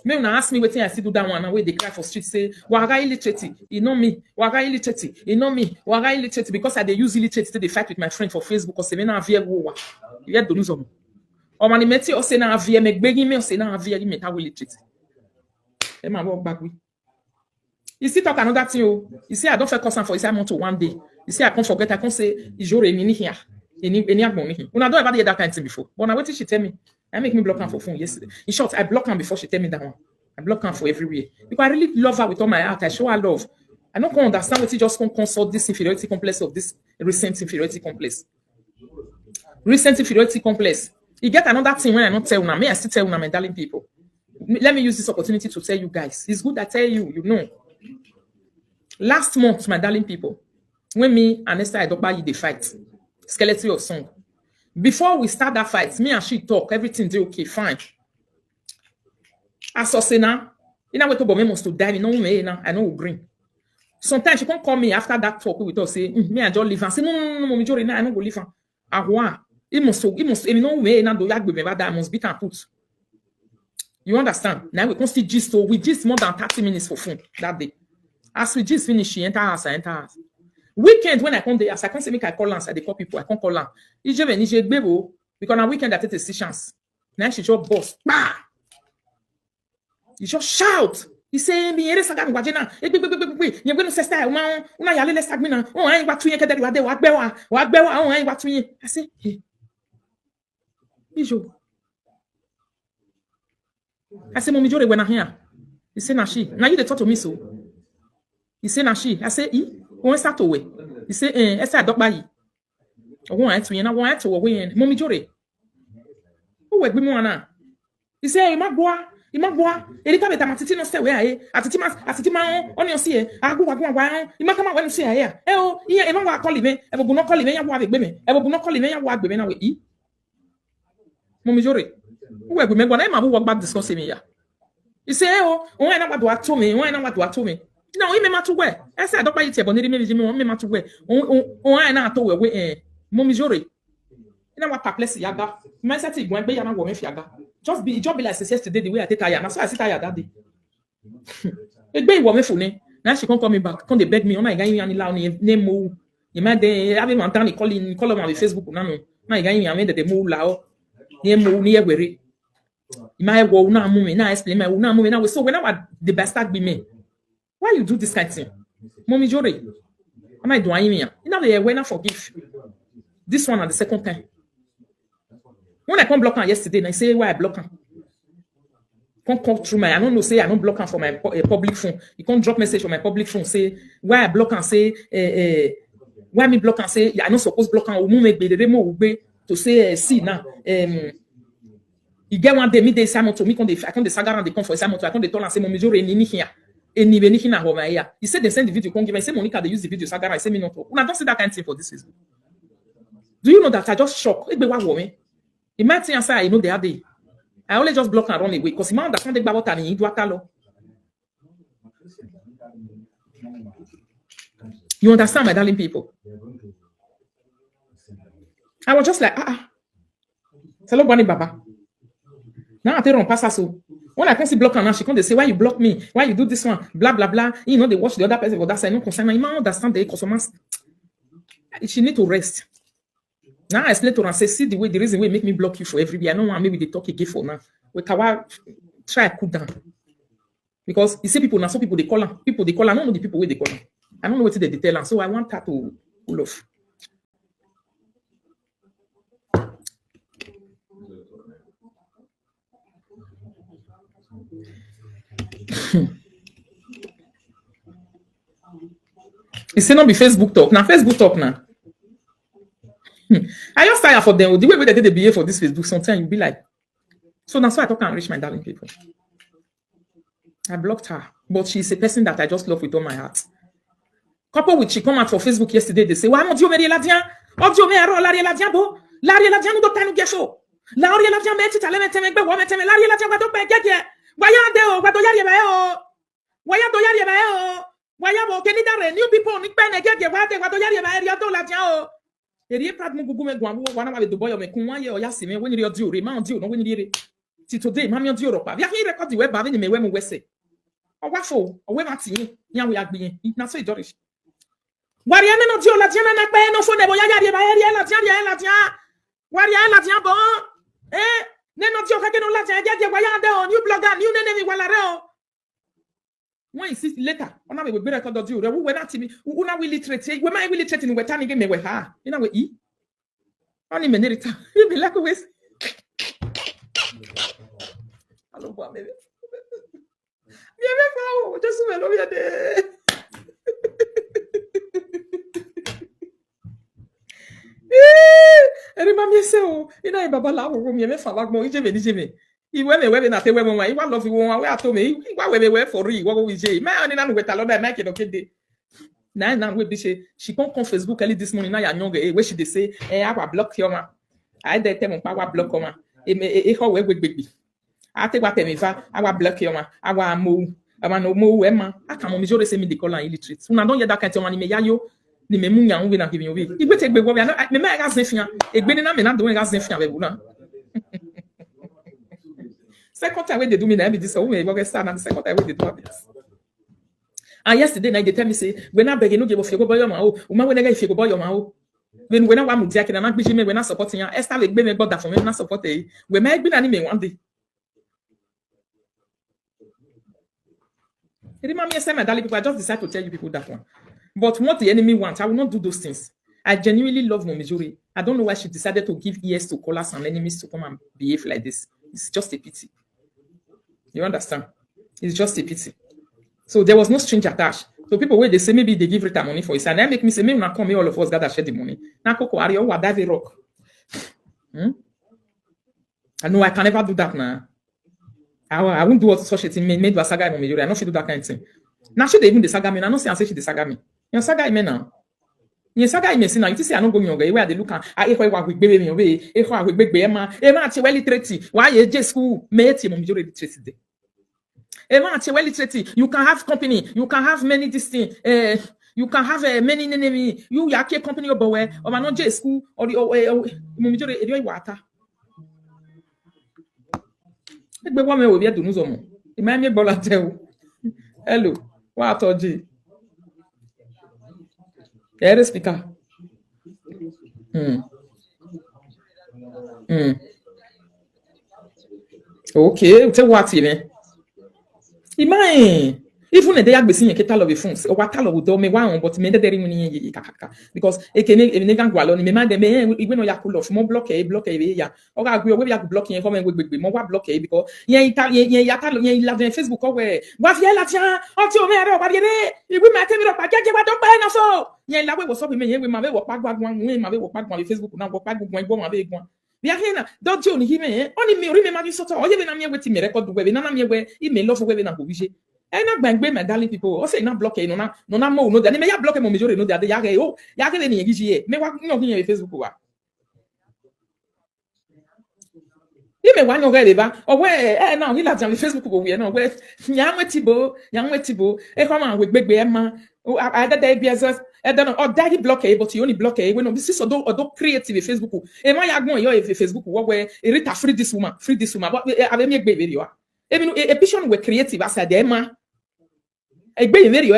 Me una ask me wetin I still do that one now where they cry for street say waga illiterate, you know me, waga illiterate, you know me, waga illiterate because I dey use illiterate to dey fight with my friend for Facebook because me na avie wo. You get the news on. O mani meti o say na avie me gbegi me o say na avie me ta illiterate. E ma walk back we. You still talk another thing oh. You say I don't feel concern for you say I want to one day. You say I can't forget I can't say Iyore me ni here. Any agbon ni. Una don't ever hear that kind of thing before. But now what did she tell me? I make me block her for phone yesterday. In short, I block her before she tell me that one. I block her for everywhere. Because I really love her with all my heart. I show her love. I don't understand what you just can't consult this inferiority complex of this recent inferiority complex. Recent inferiority complex. You get another thing when I not tell una. Me, I still tell una, my darling people. Let me use this opportunity to tell you guys. It's good I tell you, you know. Last month, my darling people, when me and Esther Adokbayi they fight, skeleton of song. Before we start that fight, me and she talk, everything dey okay, fine. As Osena, you know what about me must to die, you know me, I know green. Sometimes she can't call me after that talk with us, say, me I just leave and say, no, Iyore, I don't go leave. He must, you know me, now do yak be that I must beat and put. You understand? Now we can still gist, so we gist more than 30 minutes for phone that day. As we just finish, she enter house, I enter house. Weekend when I come there, as I can't say make I call her, I dey call people, I can't call her. Because on weekend I take decisions. Now she just boss. Bah! You just shout. You say, "Me ere saga ngwajena. You going to say style, una yale le stagmina. Oh, I ain't what to kedere wade wagbewa. Oh, I ain't what to I say, hey. Ijo. I say, Mommy Iyore when I here. You say na she. Now you dey talk to me so. You say na she. I say, when start to way. You say, Esther Adokbayi. I want to na want to we Mommy Iyore. Who we be mo na? You say, Imagboa. Erika beta matiti no say we aye. Atiti ma on your see. Agu wa. Imakama when see aye. Oh, iya e ma wa call me. E bo no call me ya wa agbe me. E bo no call me ya wa agbe me na we. Mommy Iyore. Who we me go na ma walk back discuss me ya. You say, oh, why na what do to me? Why na what do to me? No, he may matter where. I said, I don't buy it. But me matter where. Oh, I na to we. Mommy Iyore. You know what? Perplexity yaga. My say go and be yana go me fiaga. Just be like yesterday the way I take her. Na so I sit her that day. It be wo me phone. Now she can't call me back. Can't they beg me? Oh my God, you any lao ni name mo. You might they have him entendre call on my Facebook na no. My God, you am de mo lao. Ni mo ni Iyore. You might go na mo me na explain my na mo me na so when I the best start be me. Why you do this kind of thing? Mommy Iyore, am I doing me? You know the when I forgive. This one at the second time. When I come block her yesterday, and I say why I block her. Can't come through my. I don't know. Say I don't block her for my public phone. You can't drop message from my public phone. Say why I block her. Say why me block her. Say I not supposed block her. Umu make the remo ube to say see now. You get one day me dey Simon to me. I can't the saga and the come for Simon to. I can't the tell and say Mommy Iyore ni here. And even if na home here, he said they send the video. Can't give. I say Monica they use the video. Saga I say me not. Una don't see that kind of thing for this Facebook. Do you know that I just shocked? It be what woman. It might say answer. You know the other day. I only just block and run away because he might understand the about and he do atalo. You understand, my darling people? I was just like Hello, Bonnie Baba. Now I tell her on pass so. When I can see block her now, she can't say why you block me, why you do this one, blah blah blah. You know they watch the other person for that side. No concern. You might understand the customers. She need to rest. Now I explain to her and say, see the reason why make me block you for every day. I don't want maybe they talk again for now. We can try to cool down. Because you see people now, some people they call her. People they call her. I don't know the people where they call her. I don't know what they tell her. So I want her to cool off. You say not be Facebook talk. Now Facebook talk now. I just tired for them. The way they behave for this Facebook, sometimes you be like, so that's why I talk and reach my darling people. I blocked her, but she's a person that I just love with all my heart. Couple with she come out for Facebook yesterday, they say, why mon Dieu, Marie Ladian? Oh Dieu, Marie Larry Ladian, bo? Larry Ladian, nous doit nous gâcher. Larry Ladian, mais tu t'allais mettre mes bébés, mais tu m'as Larry Ladian, va donc pas gagner. Voyons de, va donc y arriver, oh. Voyons donc y arriver, oh. Voyons, bon, que ni d'arrêt, new people, ni pas ne gagner, va donc y arriver, rien donc Ladian, oh. Et rien pas de mon gougou, mais gouan, wana avec de boy, mais comment y a, c'est mais when you do, man, do, no when you ti today mami odi Europa bia hin record we ba ni me we mo wese owafo owe mati yan we agbe na so idorish wari ame no di o la dia na pe no fo ne bo ya ya ba ya la dia wari ya la dia bon ne no di o ka ke no la dia je wa ya de o new blogger new nene mi wala re o when insist later ona we be record di o re we na ti mi una we literate we ma we literate ni we tani ge me we ha ina we I oni me nerita be like we allo boa bebe viens frao je suis là via de eri mami se o ina baba la wo mi me fa la gbo ije me ni je me iwe me na te we mo wa iwa love wo wa we ato me iwa we for real wo we je me oni na no we ta lo da make no kede na we be she kon Facebook ali this morning na ya nyonge we she dey say awa block your ma I dey tell mo pa wa block ma e ho we gbegbe ate gba temi fa awa block your ma awa mo ama no mo we ma aka mo mi jore say me dey call am illiterate una don hear that kind of one ni me yayo ni me mu nyan we na give me we igbe te gbegbo we na me me ga zin fian egbe ni na me na do we ga zin fian be bu na second time we dey do me na be this so we go get start na second time we dey do this. And yesterday night they tell me say we na beg no give of your boy ma o ma we na ga if your boy ma o when we na wa mu dia ke na gbiji me we na support yan Esther we gbe me gbada for me na support e we ma gbe na ni me one day. Remember me say my darling people, I just decided to tell you people that one. But what the enemy wants, I will not do those things. I genuinely love Momijore. I don't know why she decided to give ears to callers and enemies to come and behave like this. It's just a pity. You understand? It's just a pity. So there was no string attached. So people where they say maybe they give Rita money for it, and then make me say maybe not come, all of us gather share the money. Now Coco Ario wa dive rock. I know I can never do that now. I won't do what such a thing made by saga Momijore. I know she do that kind of thing. Now she even the saga me. I know say she the saga me. You saga me now. You saga me see now. You see I no go younger. Where they look at I wa we baby me we. Wa we baby Emma. Emma ati well literate. Why you just school me ati Momijore literate dey. Emma ati well literate. You can have company. You can have many this thing. You can have many enemy. You yake company obowe. Or man no just school or Momijore e dey wata. Egbe wa me we bia dunu zo mo. E ma me bola te o. Hello. Wa toji. Ere speaker. Okay, you tell what me. Imagine. Even a day I be seeing a kettle of phones. Or what tell do me one, but me there in kaka. Because it can make a nigga go alone. Me man de me even no yakulo more block ya. Or I agree we are blocking comment with more block because ye la Facebook or where what ye la tia until me ro ba ye we ma tell me ro pa je wa don pa na so ye la we was up me we ma we work back one we ma we work back on Facebook na work back go ma we go bia hena don't you him only me remember this sort of ye na me we ti me record we na me we email love we na go bi je I not bang my darling people. Also, not block no na mo no. Then me ya block Momijore no. That ya oh ya ke ni ngi me wa no hin Facebook wa. You me wa no get ba. O we now he la jam Facebook go we no we nya nwetibo e come and we gbegbe ma. I that dey biasa e don o daddy block but you only block we no this is odo creative Facebook. E ma ya gbon yo Facebook wo we Rita free this woman but ave me gbegbe ri wa. E picture we creative as a dem ma egbe very